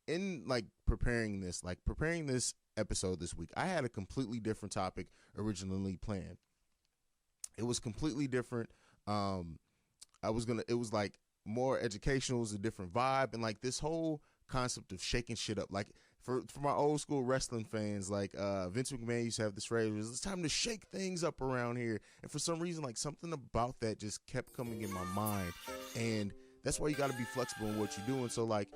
in like preparing this episode this week, I had a completely different topic originally planned. It was completely different. It was like more educational. It was a different vibe, and like this whole concept of shaking shit up. Like for my old school wrestling fans, like Vince McMahon used to have this phrase: "It's time to shake things up around here." And for some reason, like something about that just kept coming in my mind, and that's why you got to be flexible in what you're doing. So like,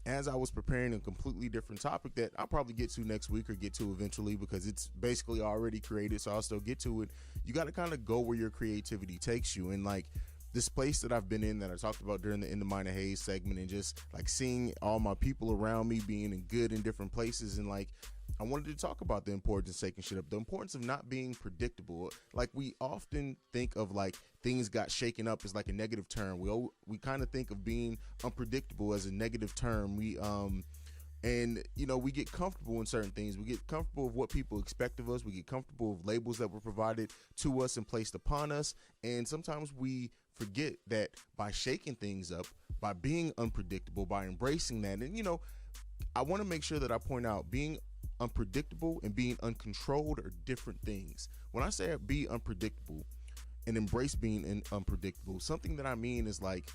as I was preparing a completely different topic that I'll probably get to next week or get to eventually because it's basically already created, so I'll still get to it. You got to kind of go where your creativity takes you. And like this place that I've been in that I talked about during the In the Mind of Haize segment, and just like seeing all my people around me being in good in different places, and like I wanted to talk about the importance of shaking shit up, the importance of not being predictable. Like we often think of like things got shaken up as like a negative term. We kind of think of being unpredictable as a negative term. And you know, we get comfortable in certain things. We get comfortable with what people expect of us. We get comfortable with labels that were provided to us and placed upon us. And sometimes we forget that by shaking things up, by being unpredictable, by embracing that. And you know, I want to make sure that I point out being unpredictable and being uncontrolled are different things. When I say be unpredictable and embrace being unpredictable, something that I mean is like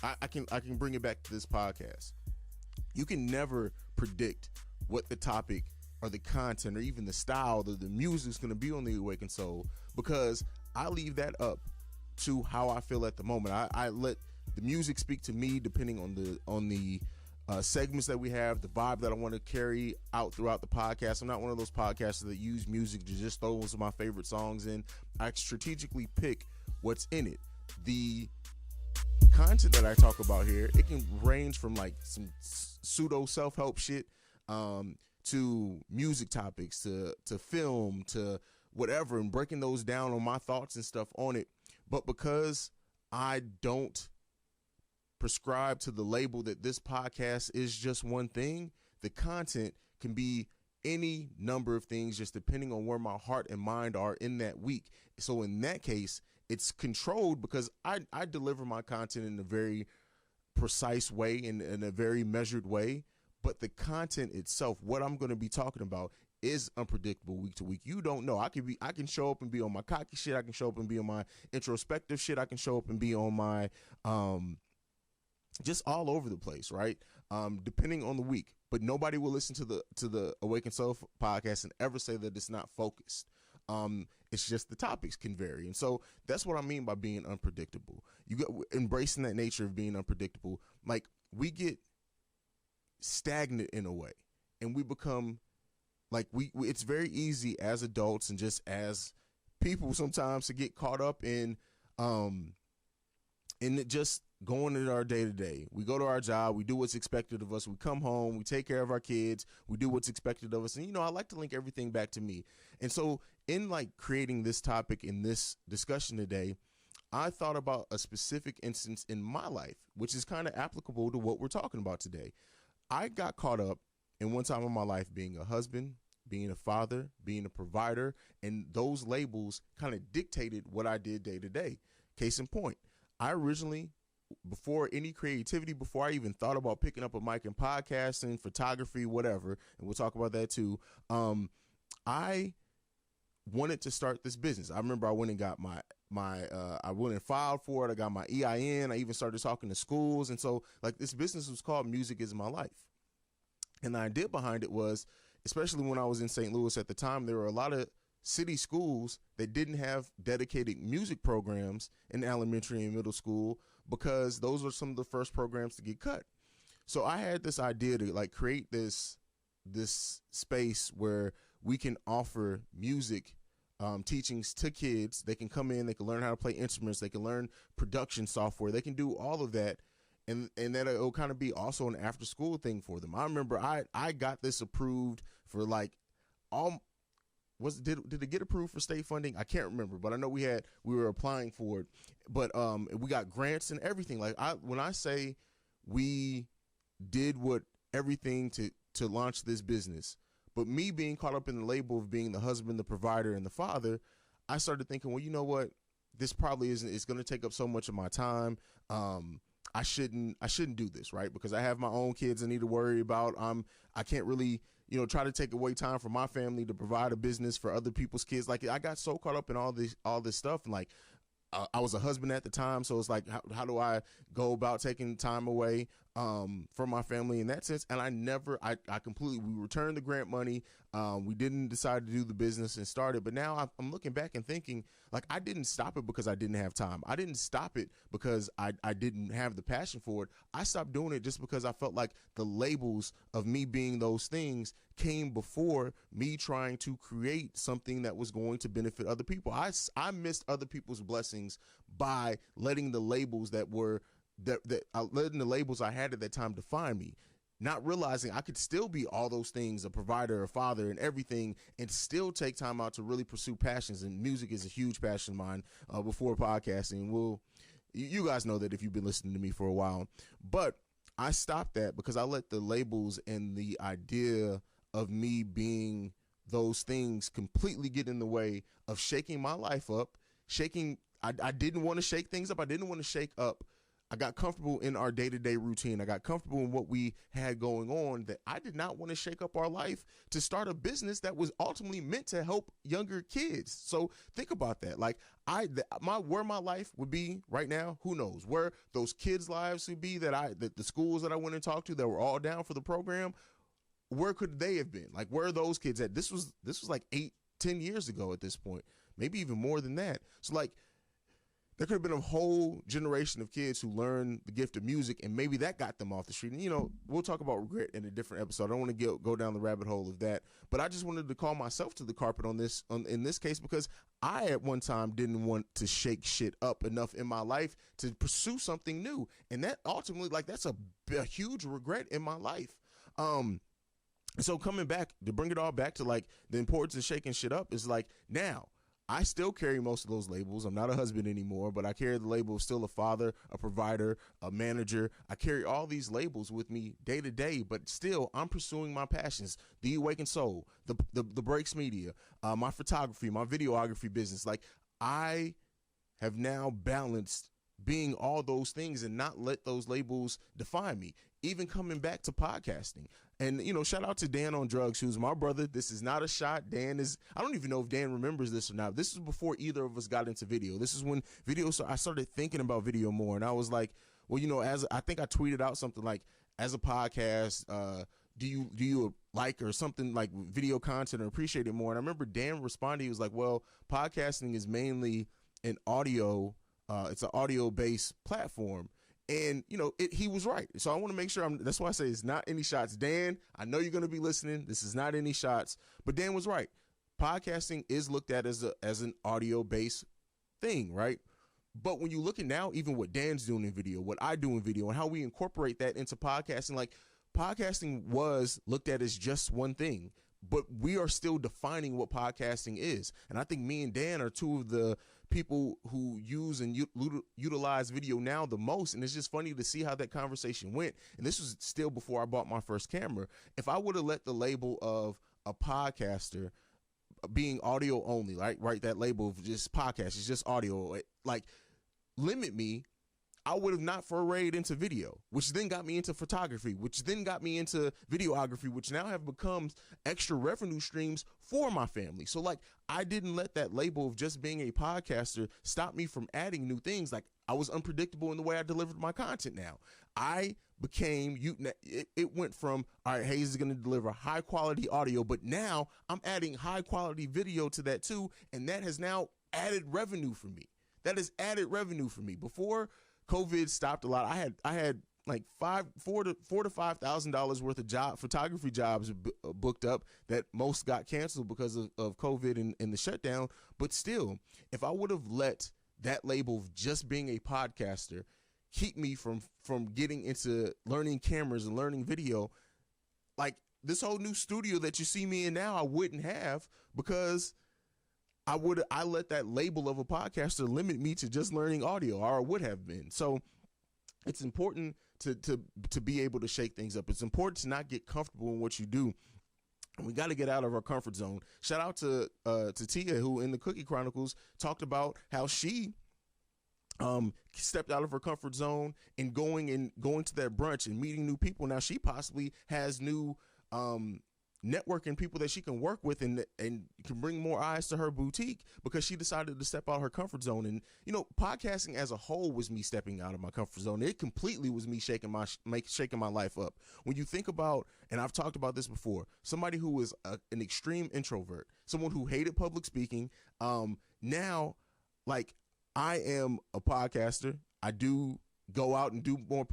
I can bring it back to this podcast. You can never predict what the topic or the content or even the style or the music is going to be on the Awakened Soul, because I leave that up to how I feel at the moment. I let the music speak to me depending on the segments that we have, the vibe that I want to carry out throughout the podcast. I'm not one of those podcasters that use music to just throw some of my favorite songs in. I strategically pick what's in it. The content that I talk about here, it can range from like some pseudo self-help shit to music topics to film to whatever, and breaking those down on my thoughts and stuff on it. But because I don't prescribe to the label that this podcast is just one thing, the content can be any number of things just depending on where my heart and mind are in that week. So in that case, it's controlled because I deliver my content in a very precise way, in a very measured way. But the content itself, what I'm going to be talking about, is unpredictable week to week. You don't know. I can show up and be on my cocky shit. I can show up and be on my introspective shit. I can show up and be on my just all over the place, right? Depending on the week. But nobody will listen to the Awaken Soul podcast and ever say that it's not focused. It's just the topics can vary. And so that's what I mean by being unpredictable. You got embracing that nature of being unpredictable. Like we get stagnant in a way, and we become like we it's very easy as adults and just as people sometimes to get caught up in just going in our day to day. We go to our job, we do what's expected of us, we come home, we take care of our kids, we do what's expected of us. And, you know, I like to link everything back to me. And so in like creating this topic in this discussion today, I thought about a specific instance in my life, which is kind of applicable to what we're talking about today. I got caught up in one time in my life being a husband, being a father, being a provider, and those labels kind of dictated what I did day to day. Case in point, I originally, before any creativity, before I even thought about picking up a mic and podcasting, photography, whatever, and we'll talk about that too, I wanted to start this business. I remember I went and got I went and filed for it. I got my EIN. I even started talking to schools. And so like this business was called Music Is My Life. And the idea behind it was, especially when I was in St. Louis at the time, there were a lot of city schools that didn't have dedicated music programs in elementary and middle school, because those were some of the first programs to get cut. So I had this idea to like create this space where we can offer music teachings to kids. They can come in, they can learn how to play instruments, they can learn production software, they can do all of that. And that it'll kind of be also an after school thing for them. I remember I got this approved for like did it get approved for state funding? I can't remember, but I know we were applying for it. But we got grants and everything. Like when I say we did everything to launch this business, but me being caught up in the label of being the husband, the provider, and the father, I started thinking, well, you know what? this probably isn't, it's going to take up so much of my time. I shouldn't do this, right? Because I have my own kids I need to worry about. I can't really, try to take away time from my family to provide a business for other people's kids. Like, I got so caught up in all this stuff, and like, I was a husband at the time, so it's like, how do I go about taking time away from my family in that sense? And I completely, we returned the grant money. We didn't decide to do the business and start it. But now I'm looking back and thinking, like, I didn't stop it because I didn't have time. I didn't stop it because I didn't have the passion for it. I stopped doing it just because I felt like the labels of me being those things came before me trying to create something that was going to benefit other people. I missed other people's blessings by letting the labels letting the labels I had at that time define me, not realizing I could still be all those things, a provider, a father, and everything, and still take time out to really pursue passions. And music is a huge passion of mine before podcasting. You guys know that if you've been listening to me for a while. But I stopped that because I let the labels and the idea of me being those things completely get in the way of shaking my life up. I didn't want to shake things up. I didn't want to shake up. I got comfortable in our day-to-day routine. I got comfortable in what we had going on, that I did not want to shake up our life to start a business that was ultimately meant to help younger kids. So think about that. Like, where my life would be right now, who knows? Where those kids' lives would be, that the schools that I went and talked to that were all down for the program, where could they have been? Like, where are those kids at? This was like 8-10 years ago at this point, maybe even more than that. So like, there could have been a whole generation of kids who learned the gift of music, and maybe that got them off the street. And, we'll talk about regret in a different episode. I don't want to go down the rabbit hole of that, but I just wanted to call myself to the carpet in this case, because I at one time didn't want to shake shit up enough in my life to pursue something new. And that ultimately, like, that's a huge regret in my life. So coming back to bring it all back to like the importance of shaking shit up is like, now I still carry most of those labels. I'm not a husband anymore, but I carry the label of still a father, a provider, a manager. I carry all these labels with me day to day, but still I'm pursuing my passions. The Awakened Soul, the Breaks Media, my photography, my videography business. Like, I have now balanced being all those things and not let those labels define me. Even coming back to podcasting. And, shout out to Dan on Drugs, who's my brother. This is not a shot. I don't even know if Dan remembers this or not. This is before either of us got into video. This is when I started thinking about video more. And I was like, well, as I think I tweeted out something like, as a podcast, do you like or something like video content or appreciate it more? And I remember Dan responded, he was like, well, podcasting is mainly an audio, it's an audio-based platform. And, he was right. So I want to make sure that's why I say it's not any shots. Dan, I know you're going to be listening. This is not any shots, but Dan was right. Podcasting is looked at as an audio-based thing, right? But when you look at now, even what Dan's doing in video, what I do in video, and how we incorporate that into podcasting, like, podcasting was looked at as just one thing, but we are still defining what podcasting is. And I think me and Dan are two of the people who use and utilize video now the most. And it's just funny to see how that conversation went. And this was still before I bought my first camera. If I would have let the label of a podcaster being audio only, right, that label of just podcast, it's just audio, like, limit me, I would have not forayed into video, which then got me into photography, which then got me into videography, which now have become extra revenue streams for my family. So like, I didn't let that label of just being a podcaster stop me from adding new things. Like, I was unpredictable in the way I delivered my content. Now I became, it went from, all right, Haize is going to deliver high quality audio, but now I'm adding high quality video to that too. And that has now added revenue for me. Before COVID stopped a lot, I had like $4,000 to $5,000 worth of photography jobs booked up that most got canceled because of COVID and the shutdown. But still, if I would have let that label of just being a podcaster keep me from getting into learning cameras and learning video, like this whole new studio that you see me in now, I wouldn't have, because I let that label of a podcaster limit me to just learning audio, or I would have been. So it's important to be able to shake things up. It's important to not get comfortable in what you do. And we got to get out of our comfort zone. Shout out to Tia, who in the Cookie Chronicles talked about how she stepped out of her comfort zone and going to that brunch and meeting new people. Now she possibly has new networking people that she can work with and can bring more eyes to her boutique because she decided to step out of her comfort zone. And podcasting as a whole was me stepping out of my comfort zone. It completely was me shaking my life up. When you think about, and I've talked about this before, somebody who was an extreme introvert, someone who hated public speaking, now like I am a podcaster. I do go out and do more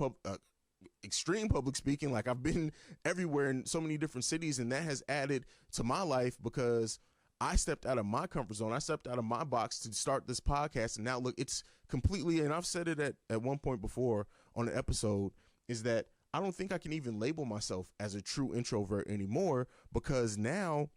extreme public speaking. Like I've been everywhere in so many different cities, and that has added to my life because I stepped out of my comfort zone. I stepped out of my box to start this podcast. And now look, it's completely, and I've said it at one point before on an episode, is that I don't think I can even label myself as a true introvert anymore, because now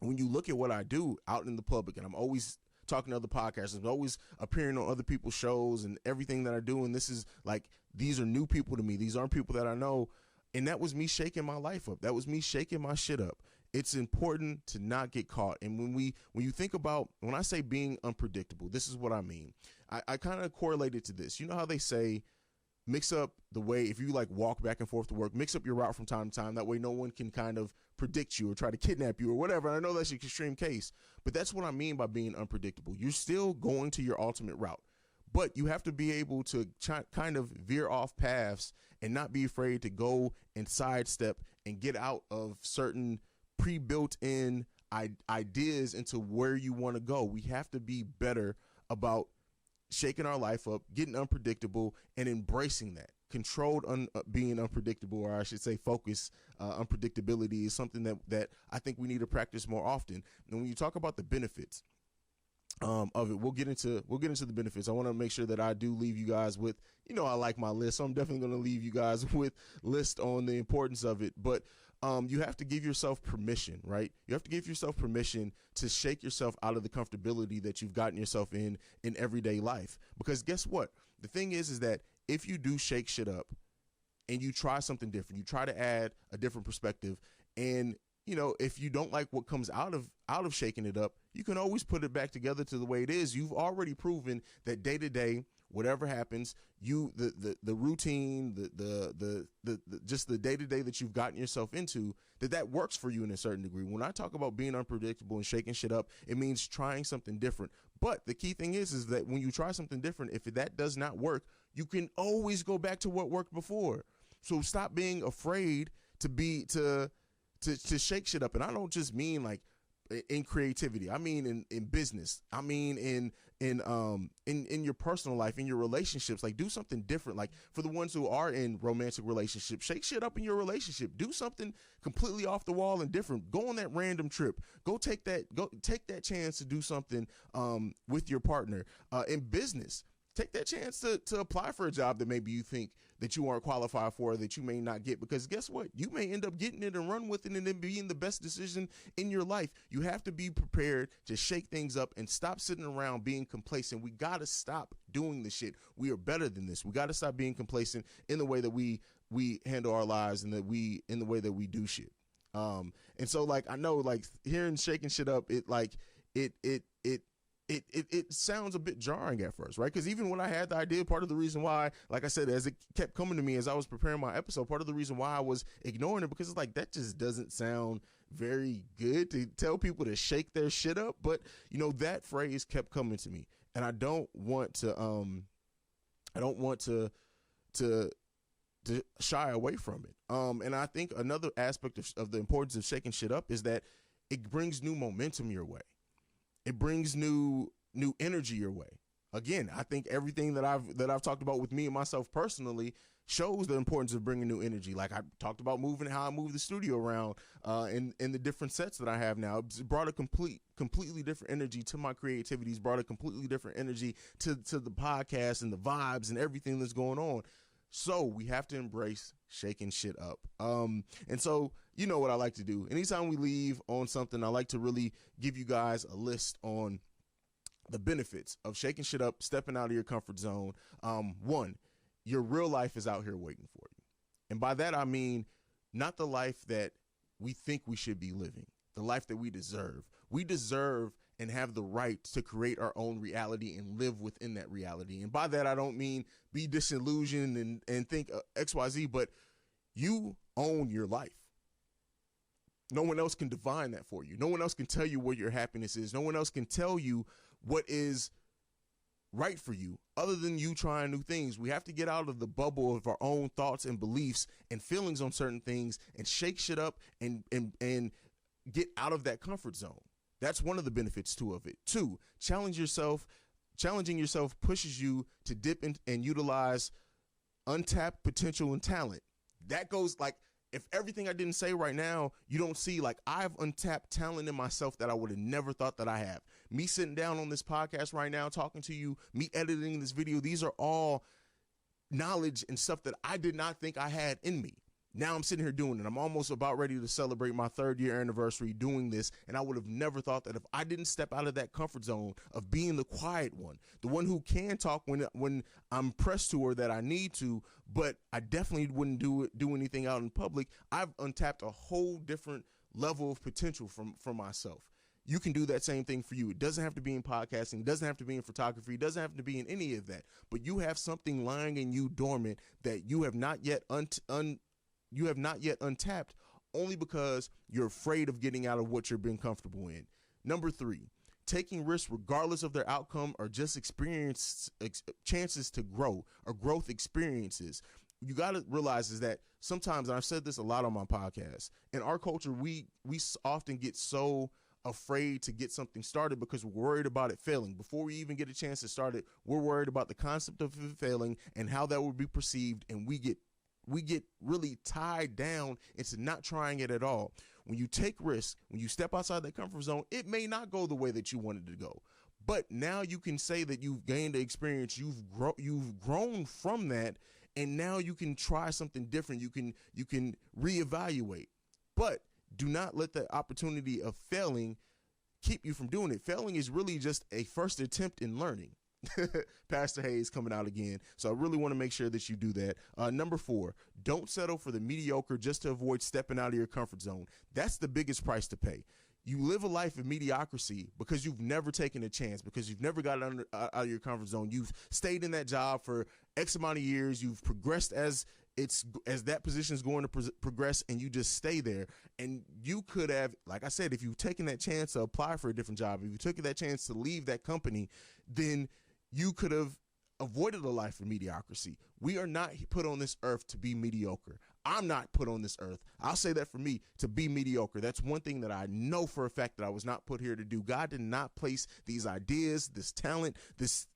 when you look at what I do out in the public, and I'm always talking to other podcasters, I'm always appearing on other people's shows and everything that I do. And this is like, these are new people to me. These aren't people that I know. And that was me shaking my life up. That was me shaking my shit up. It's important to not get caught. And when you think about, when I say being unpredictable, this is what I mean. I kind of correlated to this. You know how they say, mix up the way, if you like walk back and forth to work, mix up your route from time to time. That way no one can kind of predict you or try to kidnap you or whatever. And I know that's an extreme case, but that's what I mean by being unpredictable. You're still going to your ultimate route, but you have to be able to kind of veer off paths and not be afraid to go and sidestep and get out of certain pre-built in ideas into where you want to go. We have to be better about shaking our life up, getting unpredictable, and embracing that. Controlled being unpredictable, or I should say focus unpredictability, is something that I think we need to practice more often. And when you talk about the benefits of it, we'll get into the benefits. I want to make sure that I do leave you guys with, I like my list, so I'm definitely going to leave you guys with list on the importance of it. But you have to give yourself permission, right? You have to give yourself permission to shake yourself out of the comfortability that you've gotten yourself in everyday life. Because guess what? The thing is that if you do shake shit up and you try something different, you try to add a different perspective, and if you don't like what comes out of shaking it up, you can always put it back together to the way it is. You've already proven that day to day, whatever happens, the routine, the just the day to day that you've gotten yourself into, that works for you in a certain degree. When I talk about being unpredictable and shaking shit up, it means trying something different. But the key thing is that when you try something different, if that does not work, you can always go back to what worked before. So stop being afraid to shake shit up. And I don't just mean like in creativity. I mean in business. I mean in your personal life, in your relationships. Like, do something different. Like, for the ones who are in romantic relationships, shake shit up in your relationship. Do something completely off the wall and different. Go on that random trip. Go take that chance to do something with your partner. In business, take that chance to apply for a job that maybe you think that you aren't qualified for, that you may not get, because guess what? You may end up getting it and run with it and then being the best decision in your life. You have to be prepared to shake things up and stop sitting around being complacent. We got to stop doing this shit. We are better than this. We got to stop being complacent in the way that we handle our lives and in the way that we do shit. And so like, I know like hearing shaking shit up, it sounds a bit jarring at first, right? Because even when I had the idea, part of the reason why, like I said, as it kept coming to me as I was preparing my episode, part of the reason why I was ignoring it, because it's like, that just doesn't sound very good to tell people to shake their shit up. But that phrase kept coming to me, and I don't want to shy away from it. And I think another aspect of the importance of shaking shit up is that it brings new momentum your way. It brings new energy your way. Again, I think everything that I've talked about with me and myself personally shows the importance of bringing new energy. Like I talked about how I move the studio around in the different sets that I have now. It's brought a completely different energy to my creativity. It's brought a completely different energy to the podcast and the vibes and everything that's going on. So we have to embrace shaking shit up. And so, you know what I like to do. Anytime we leave on something, I like to really give you guys a list on the benefits of shaking shit up, stepping out of your comfort zone. One, your real life is out here waiting for you. And by that, I mean, not the life that we think we should be living, the life that we deserve. We deserve and have the right to create our own reality and live within that reality. And by that, I don't mean be disillusioned and think XYZ, but you own your life. No one else can define that for you. No one else can tell you where your happiness is. No one else can tell you what is right for you other than you trying new things. We have to get out of the bubble of our own thoughts and beliefs and feelings on certain things and shake shit up and get out of that comfort zone. That's one of the benefits too of it. 2, challenging yourself pushes you to dip in and utilize untapped potential and talent. That goes like, if everything I didn't say right now, you don't see, like, I have untapped talent in myself that I would have never thought that I have. Me sitting down on this podcast right now, talking to you, me editing this video, these are all knowledge and stuff that I did not think I had in me. Now I'm sitting here doing it. I'm almost about ready to celebrate my 3rd year anniversary doing this. And I would have never thought that if I didn't step out of that comfort zone of being the quiet one, the one who can talk when I'm pressed to or that I need to, but I definitely wouldn't do anything out in public. I've untapped a whole different level of potential from myself. You can do that same thing for you. It doesn't have to be in podcasting. It doesn't have to be in photography. It doesn't have to be in any of that. But you have something lying in you dormant that you have not yet untapped, only because you're afraid of getting out of what you're being comfortable in. Number 3, taking risks regardless of their outcome or just chances to grow or growth experiences. You got to realize is that sometimes, and I've said this a lot on my podcast, in our culture, we often get so afraid to get something started because we're worried about it failing. Before we even get a chance to start it, we're worried about the concept of it failing and how that will be perceived, and we get really tied down into not trying it at all. When you take risks, when you step outside that comfort zone, it may not go the way that you wanted to go. But now you can say that you've gained the experience, you've grown from that, and now you can try something different. You can reevaluate. But do not let the opportunity of failing keep you from doing it. Failing is really just a first attempt in learning. Pastor Haize coming out again. So I really want to make sure that you do that. Number 4, don't settle for the mediocre just to avoid stepping out of your comfort zone. That's the biggest price to pay. You live a life of mediocrity because you've never taken a chance, because you've never got out of your comfort zone. You've stayed in that job for X amount of years. You've progressed as that position is going to progress, and you just stay there. And you could have, like I said, if you've taken that chance to apply for a different job, if you took that chance to leave that company, then you could have avoided a life of mediocrity. We are not put on this earth to be mediocre. I'm not put on this earth. I'll say that for me, to be mediocre. That's one thing that I know for a fact that I was not put here to do. God did not place these ideas, this talent, this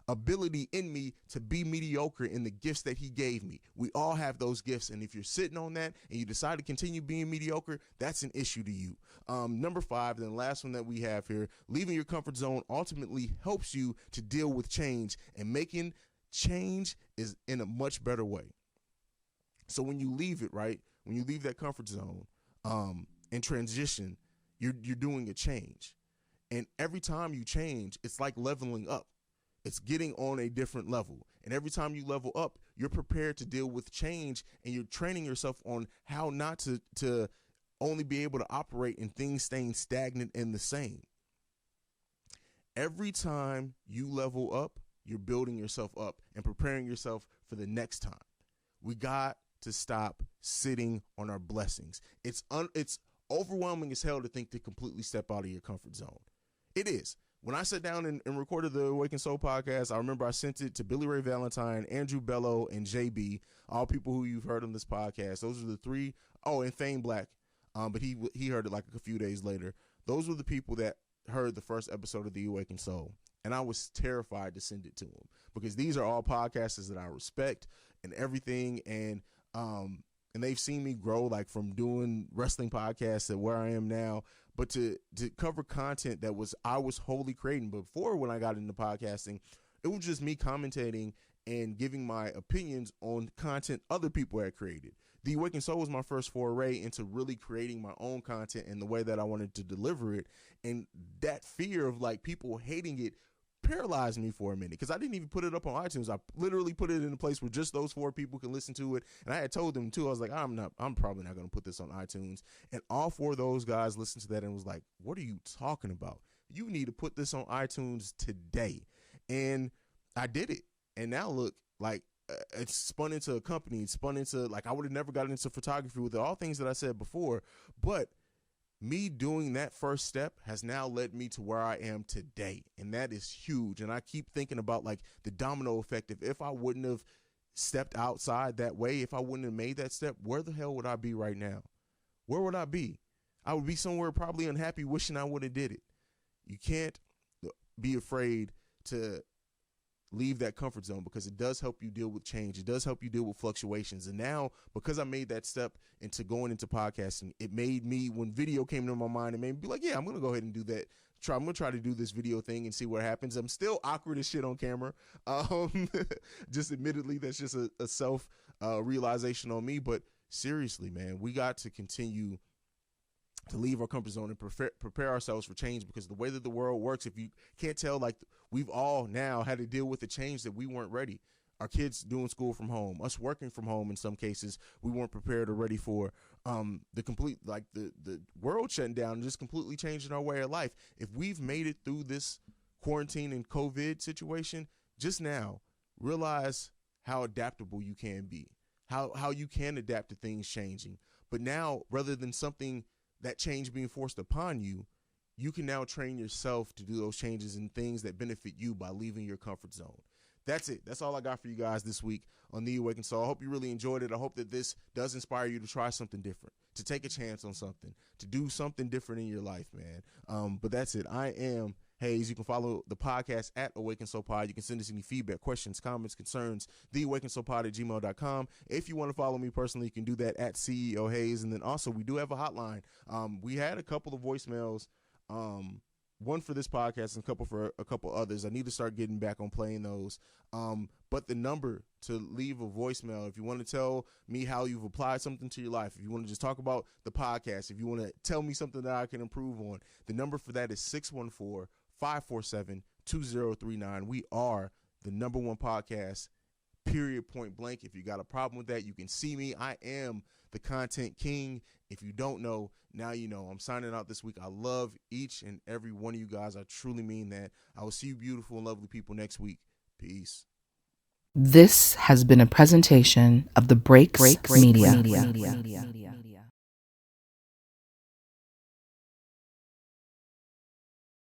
ability in me to be mediocre in the gifts that he gave me. We all have those gifts. And if you're sitting on that and you decide to continue being mediocre, that's an issue to you. Number 5, and the last one that we have here, leaving your comfort zone ultimately helps you to deal with change, and making change is in a much better way. So when you leave it, right, when you leave that comfort zone and transition, you're doing a change. And every time you change, it's like leveling up. It's getting on a different level. And every time you level up, you're prepared to deal with change, and you're training yourself on how not to only be able to operate in things staying stagnant and the same. Every time you level up, you're building yourself up and preparing yourself for the next time. We got to stop sitting on our blessings. It's overwhelming as hell to think to completely step out of your comfort zone. It is. When I sat down and recorded the Awakened Soul podcast, I remember I sent it to Billy Ray Valentine, Andrew Bello, and JB, all people who you've heard on this podcast. Those are the 3. Oh, and Fame Black, but he heard it like a few days later. Those were the people that heard the first episode of the Awakened Soul. And I was terrified to send it to them, because these are all podcasters that I respect and everything. And they've seen me grow, like from doing wrestling podcasts to where I am now, but to cover content that I was wholly creating. Before, when I got into podcasting, it was just me commentating and giving my opinions on content other people had created. The Awakened Soul was my first foray into really creating my own content and the way that I wanted to deliver it. And that fear of like people hating it paralyzed me for a minute, because I didn't even put it up on iTunes. I literally put it in a place where just those 4 people can listen to it. And I had told them too, I was like, I'm probably not going to put this on iTunes. And all 4 of those guys listened to that and was like, what are you talking about? you need to put this on iTunes today. And I did it. And now look, like, it's spun into a company. It's spun into, like, I would have never gotten into photography with all things that I said before. But me doing that first step has now led me to where I am today. And that is huge. And I keep thinking about, like, the domino effect. If I wouldn't have stepped outside that way, if I wouldn't have made that step, where the hell would I be right now? Where would I be? I would be somewhere probably unhappy, wishing I would have did it. You can't be afraid to leave that comfort zone, because it does help you deal with change. It does help you deal with fluctuations. And now, because I made that step into going into podcasting, it made me, when video came into my mind, it made me be like, yeah, I'm going to go ahead and do that. I'm going to try to do this video thing and see what happens. I'm still awkward as shit on camera. Just admittedly, that's just a self realization on me. But seriously, man, we got to continue to leave our comfort zone and prepare ourselves for change, because the way that the world works, if you can't tell, like, we've all now had to deal with the change that we weren't ready. Our kids doing school from home, us working from home in some cases, we weren't prepared or ready for. The complete, like, the world shutting down and just completely changing our way of life. If we've made it through this quarantine and COVID situation, just now realize how adaptable you can be, how you can adapt to things changing. But now, rather than something, that change being forced upon you, you can now train yourself to do those changes and things that benefit you by leaving your comfort zone. That's it. That's all I got for you guys this week on The Awakened Soul. I hope you really enjoyed it. I hope that this does inspire you to try something different, to take a chance on something, to do something different in your life, man. But that's it. I am Haize. You can follow the podcast at Awakened Soul Pod. You can send us any feedback, questions, comments, concerns, theawakenedsoulpod@gmail.com. If you want to follow me personally, you can do that at CEO Haize. And then also, we do have a hotline. We had a couple of voicemails, one for this podcast and a couple for a couple others. I need to start getting back on playing those. But the number to leave a voicemail, if you want to tell me how you've applied something to your life, if you want to just talk about the podcast, if you want to tell me something that I can improve on, the number for that is 614-547-2039. We are the number one podcast, period, point blank. If you got a problem with that, you can see me. I am the content king. If you don't know, now you know. I'm signing out this week. I love each and every one of you guys. I truly mean that. I will see you beautiful and lovely people next week. Peace. This has been a presentation of the Breaks Media.